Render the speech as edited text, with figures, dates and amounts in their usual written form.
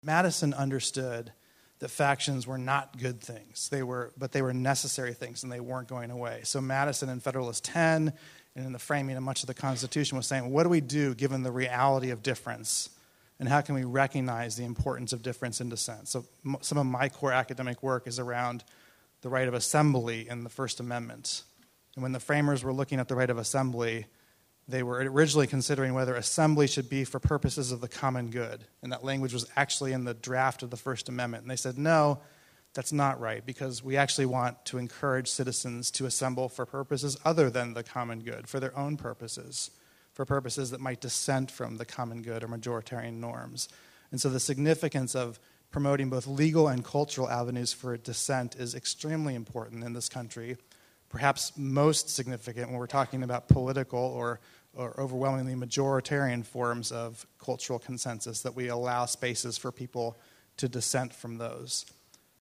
Madison understood that factions were not good things. But they were necessary things, and they weren't going away. So Madison in Federalist 10 and in the framing of much of the Constitution was saying, what do we do given the reality of difference? And how can we recognize the importance of difference in dissent? So some of my core academic work is around the right of assembly in the First Amendment. And when the framers were looking at the right of assembly, they were originally considering whether assembly should be for purposes of the common good. And that language was actually in the draft of the First Amendment. And they said, no, that's not right, because we actually want to encourage citizens to assemble for purposes other than the common good, for their own purposes, for purposes that might dissent from the common good or majoritarian norms. And so the significance of promoting both legal and cultural avenues for dissent is extremely important in this country, perhaps most significant when we're talking about political or overwhelmingly majoritarian forms of cultural consensus, that we allow spaces for people to dissent from those.